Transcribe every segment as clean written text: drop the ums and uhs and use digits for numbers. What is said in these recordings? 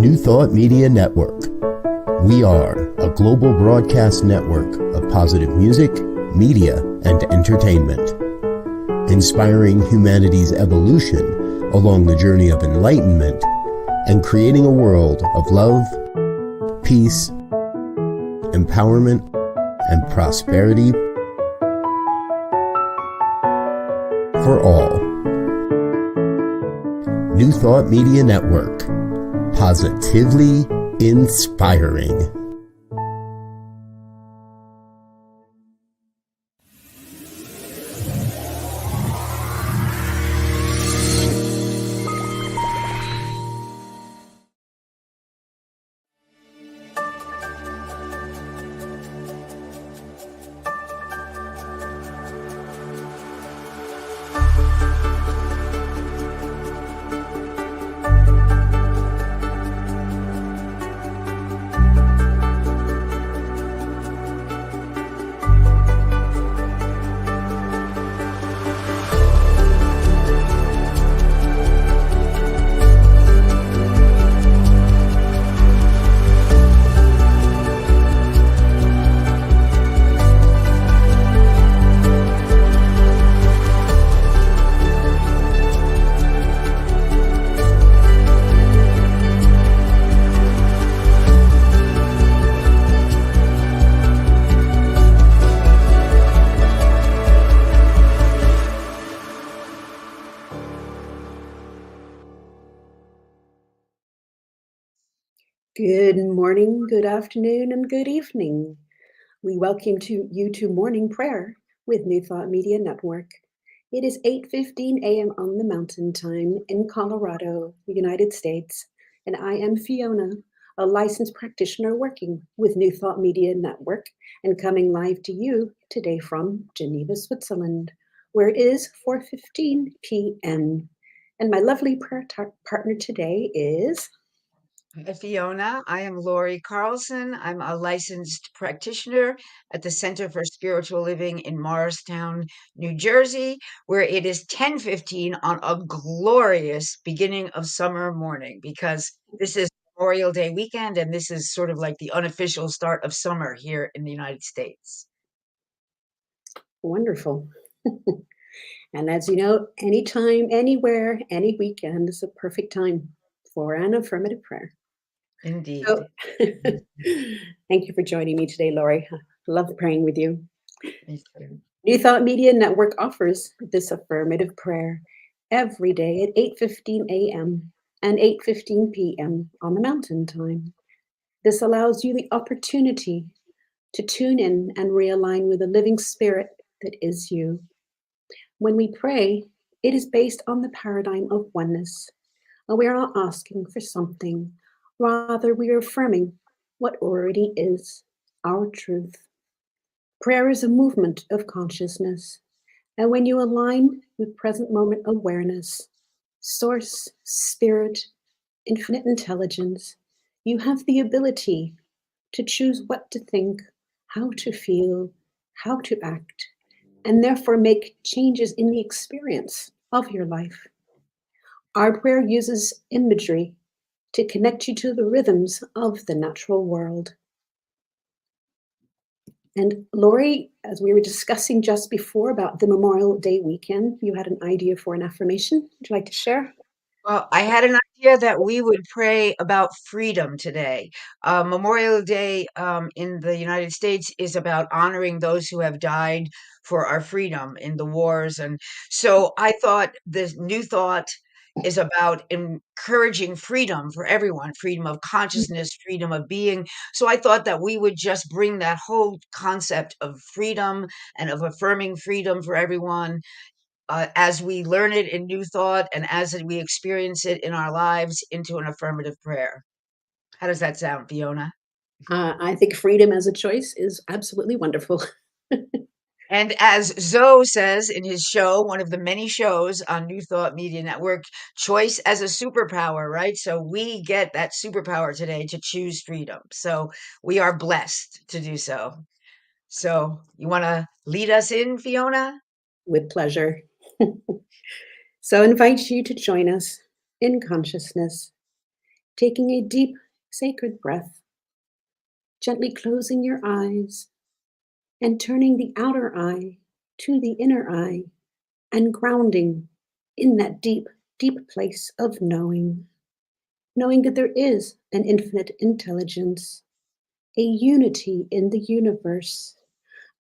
New Thought Media Network. We are a global broadcast network of positive music, media, and entertainment, inspiring humanity's evolution along the journey of enlightenment and creating a world of love, peace, empowerment, and prosperity for all. New Thought Media Network. Positively inspiring. Good morning, good afternoon, and good evening. We welcome you to morning prayer with New Thought Media Network. It is 8:15 a.m. on the Mountain Time in Colorado, the United States, and I am Fiona, a licensed practitioner working with New Thought Media Network and coming live to you today from Geneva, Switzerland, where it is 4:15 p.m. And my lovely prayer partner today is... Hi, Fiona. I am Lori Carlson. I'm a licensed practitioner at the Center for Spiritual Living in Morristown, New Jersey, where it is 10:15 on a glorious beginning of summer morning, because this is Memorial Day weekend, and this is sort of like the unofficial start of summer here in the United States. Wonderful. And as you know, anytime, anywhere, any weekend is a perfect time for an affirmative prayer. Indeed. So, thank you for joining me today, Lori. I love praying with you. Me too. New Thought Media Network offers this affirmative prayer every day at 8:15 a.m. and 8:15 p.m. on the Mountain Time. This allows you the opportunity to tune in and realign with the living spirit that is you. When we pray, it is based on the paradigm of oneness. And we are not asking for something, rather, we are affirming what already is our truth. Prayer is a movement of consciousness. And when you align with present moment awareness, source, spirit, infinite intelligence, you have the ability to choose what to think, how to feel, how to act, and therefore make changes in the experience of your life. Our prayer uses imagery to connect you to the rhythms of the natural world. And Lori, as we were discussing just before about the Memorial Day weekend, you had an idea for an affirmation. Would you like to share? Well, I had an idea that we would pray about freedom today. Memorial Day in the United States is about honoring those who have died for our freedom in the wars. And so I thought this new thought is about encouraging freedom for everyone, freedom of consciousness, freedom of being. So I thought that we would just bring that whole concept of freedom and of affirming freedom for everyone as we learn it in New Thought and as we experience it in our lives into an affirmative prayer. How does that sound, Fiona? I think freedom as a choice is absolutely wonderful. And as Zoe says in his show, one of the many shows on New Thought Media Network, choice as a superpower, right? So we get that superpower today to choose freedom. So we are blessed to do so. So you want to lead us in, Fiona? With pleasure. So I invite you to join us in consciousness. taking a deep, sacred breath, gently closing your eyes and turning the outer eye to the inner eye and grounding in that deep, deep place of knowing that there is an infinite intelligence, a unity in the universe,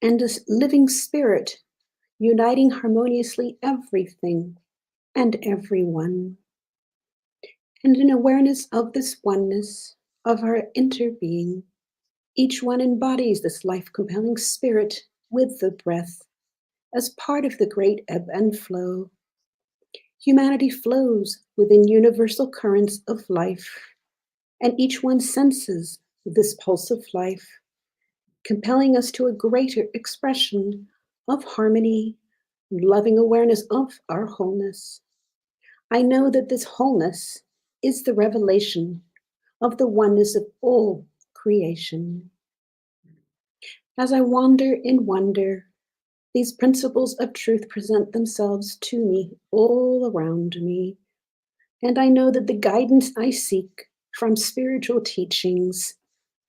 and a living spirit uniting harmoniously everything and everyone. And in awareness of this oneness, of our interbeing, each one embodies this life compelling spirit with the breath as part of the great ebb and flow. Humanity flows within universal currents of life, and each one senses this pulse of life, compelling us to a greater expression of harmony, loving awareness of our wholeness. I know that this wholeness is the revelation of the oneness of all creation. As I wander in wonder, these principles of truth present themselves to me all around me, and I know that the guidance I seek from spiritual teachings,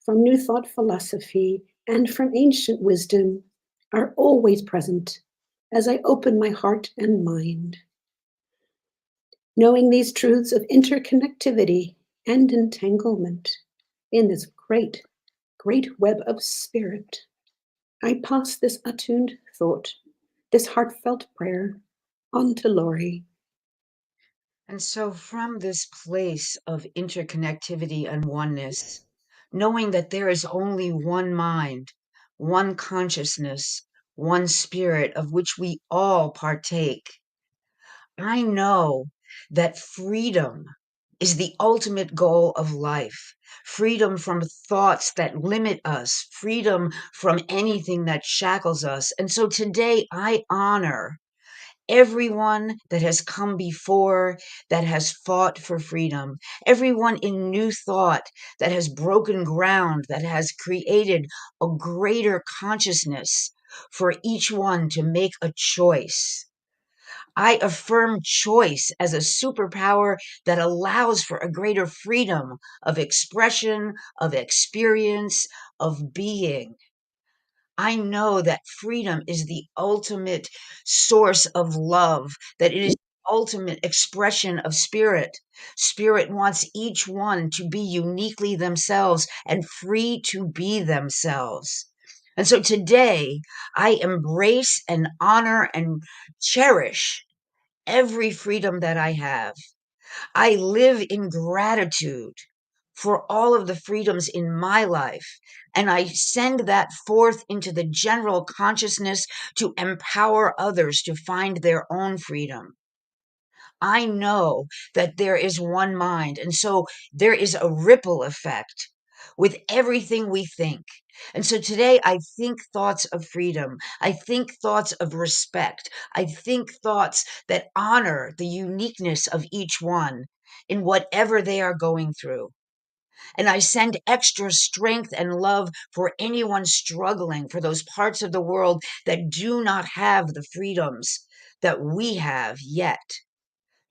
from New Thought philosophy, and from ancient wisdom are always present as I open my heart and mind. Knowing these truths of interconnectivity and entanglement in this great, great web of spirit, I pass this attuned thought, this heartfelt prayer, on to Lori. And so, from this place of interconnectivity and oneness, knowing that there is only one mind, one consciousness, one spirit of which we all partake, I know that freedom is the ultimate goal of life. Freedom from thoughts that limit us, freedom from anything that shackles us. And so today I honor everyone that has come before, that has fought for freedom, everyone in New Thought that has broken ground, that has created a greater consciousness for each one to make a choice. I affirm choice as a superpower that allows for a greater freedom of expression, of experience, of being. I know that freedom is the ultimate source of love, that it is the ultimate expression of spirit. Spirit wants each one to be uniquely themselves and free to be themselves. And so today, I embrace and honor and cherish every freedom that I have. I live in gratitude for all of the freedoms in my life. And I send that forth into the general consciousness to empower others to find their own freedom. I know that there is one mind. And so there is a ripple effect with everything we think. And so today I think thoughts of freedom. I think thoughts of respect. I think thoughts that honor the uniqueness of each one in whatever they are going through. And I send extra strength and love for anyone struggling, for those parts of the world that do not have the freedoms that we have yet,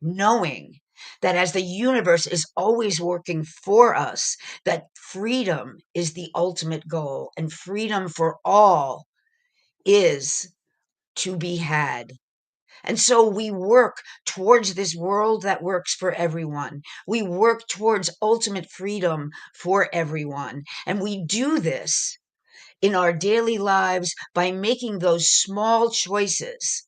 knowing that as the universe is always working for us, that freedom is the ultimate goal and freedom for all is to be had. And so we work towards this world that works for everyone. We work towards ultimate freedom for everyone. And we do this in our daily lives by making those small choices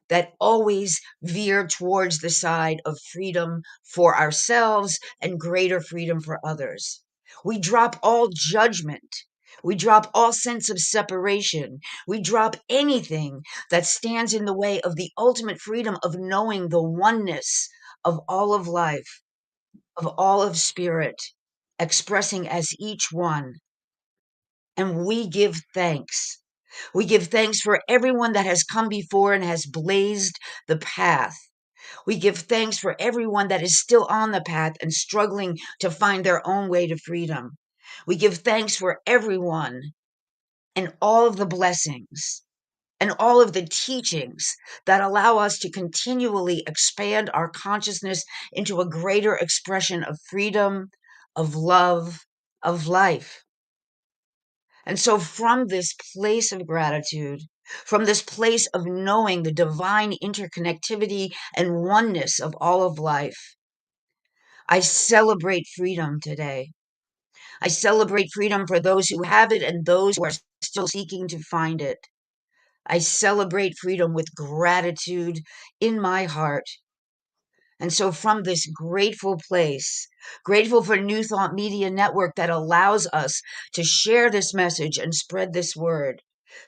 that always veer towards the side of freedom for ourselves and greater freedom for others. We drop all judgment. We drop all sense of separation. We drop anything that stands in the way of the ultimate freedom of knowing the oneness of all of life, of all of spirit, expressing as each one. And we give thanks. We give thanks for everyone that has come before and has blazed the path. We give thanks for everyone that is still on the path and struggling to find their own way to freedom. We give thanks for everyone and all of the blessings and all of the teachings that allow us to continually expand our consciousness into a greater expression of freedom, of love, of life. And so, from this place of gratitude, from this place of knowing the divine interconnectivity and oneness of all of life, I celebrate freedom today. I celebrate freedom for those who have it and those who are still seeking to find it. I celebrate freedom with gratitude in my heart. And so, from this grateful place, grateful for New Thought Media Network that allows us to share this message and spread this word,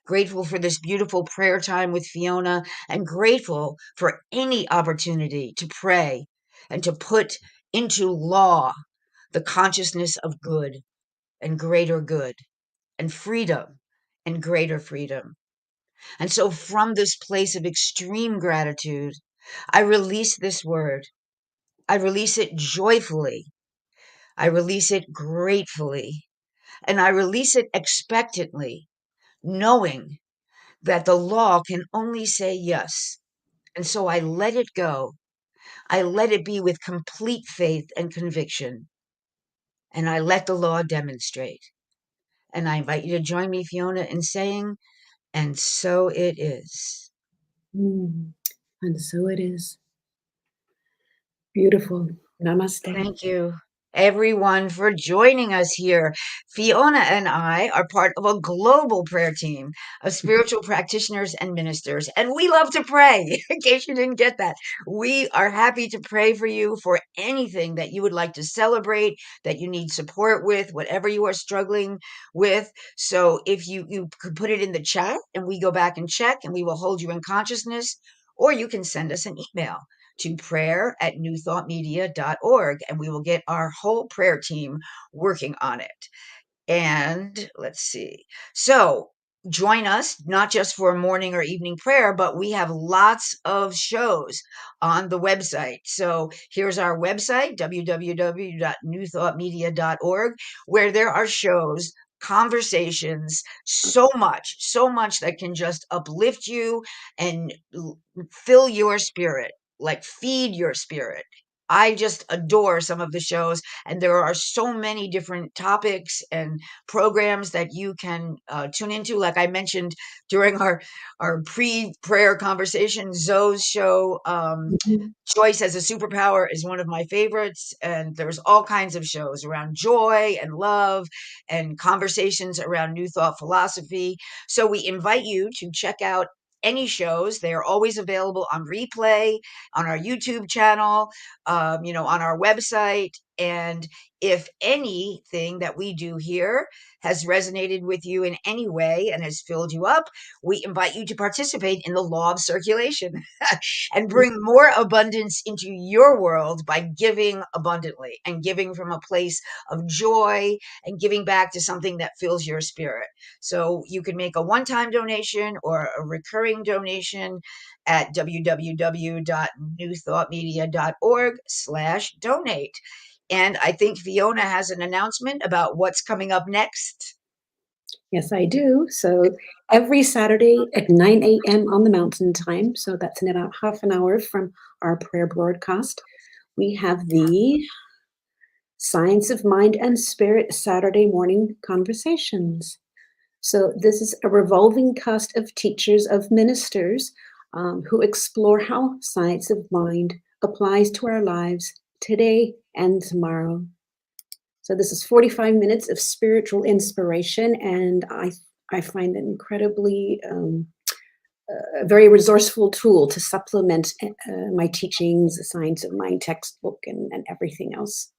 grateful for this beautiful prayer time with Fiona, and grateful for any opportunity to pray and to put into law the consciousness of good and greater good and freedom and greater freedom. And so, from this place of extreme gratitude, I release this word. I release it joyfully. I release it gratefully. And I release it expectantly, knowing that the law can only say yes. And so I let it go. I let it be with complete faith and conviction. And I let the law demonstrate. And I invite you to join me, Fiona, in saying, and so it is. And so it is. Beautiful. Namaste. Thank you, everyone, for joining us here. Fiona and I are part of a global prayer team of spiritual practitioners and ministers, and we love to pray. In case you didn't get that, we are happy to pray for you for anything that you would like to celebrate, that you need support with, whatever you are struggling with. So if you could put it in the chat and we go back and check, and we will hold you in consciousness, or you can send us an email to prayer@newthoughtmedia.org, and we will get our whole prayer team working on it. And let's see. So join us, not just for morning or evening prayer, but we have lots of shows on the website. So here's our website, www.newthoughtmedia.org, where there are shows, conversations, so much that can just uplift you and fill your spirit, like feed your spirit. I just adore some of the shows, and there are so many different topics and programs that you can tune into. Like I mentioned during our pre-prayer conversation, Zoe's show, Mhm. Choice as a Superpower, is one of my favorites. And there's all kinds of shows around joy and love and conversations around New Thought philosophy. So we invite you to check out any shows. They are always available on replay on our YouTube channel, on our website. And if anything that we do here has resonated with you in any way and has filled you up, we invite you to participate in the law of circulation and bring more abundance into your world by giving abundantly and giving from a place of joy and giving back to something that fills your spirit. So you can make a one-time donation or a recurring donation at www.newthoughtmedia.org/donate. And I think Fiona has an announcement about what's coming up next. Yes, I do. So every Saturday at 9 a.m. on the Mountain Time, so that's in about half an hour from our prayer broadcast, we have the Science of Mind and Spirit Saturday morning conversations. So this is a revolving cast of teachers, of ministers, who explore how science of mind applies to our lives today and tomorrow. So this is 45 minutes of spiritual inspiration, and I find it incredibly a very resourceful tool to supplement my teachings, the Science of Mind textbook, and everything else.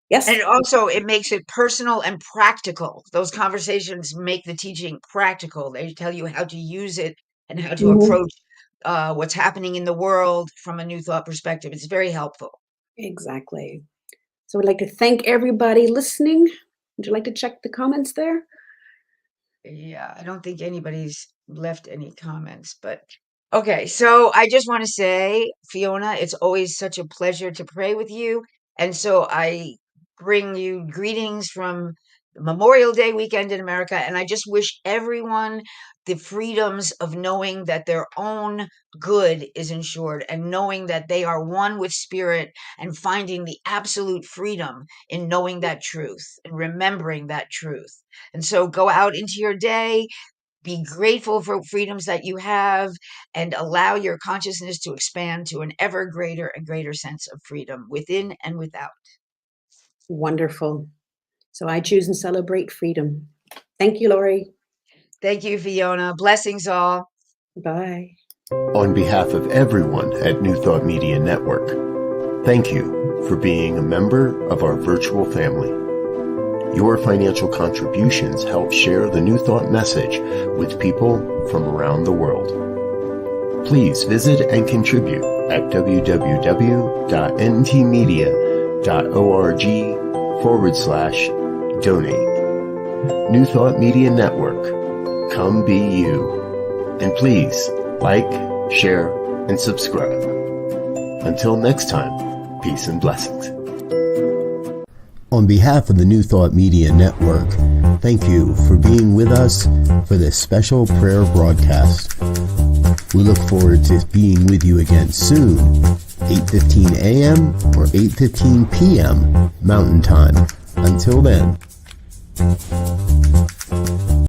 Yes. And also, it makes it personal and practical. Those conversations make the teaching practical. They tell you how to use it and how to Mhm. approach what's happening in the world from a new thought perspective. It's very helpful. Exactly. So I'd like to thank everybody listening. Would you like to check the comments there? Yeah, I don't think anybody's left any comments, but okay. So I just want to say, Fiona, it's always such a pleasure to pray with you. And so I bring you greetings from Memorial Day weekend in America. And I just wish everyone the freedoms of knowing that their own good is ensured and knowing that they are one with spirit and finding the absolute freedom in knowing that truth and remembering that truth. And so go out into your day, be grateful for freedoms that you have, and allow your consciousness to expand to an ever greater and greater sense of freedom within and without. Wonderful. So I choose and celebrate freedom. Thank you, Lori. Thank you, Fiona. Blessings all. Bye. On behalf of everyone at New Thought Media Network, thank you for being a member of our virtual family. Your financial contributions help share the New Thought message with people from around the world. Please visit and contribute at www.ntmedia.org/donate. New Thought Media Network. Come be you. And please like, share, and subscribe. Until next time, peace and blessings. On behalf of the New Thought Media Network, thank you for being with us for this special prayer broadcast. We look forward to being with you again soon, 8:15 a.m. or 8:15 p.m. Mountain Time. Until then.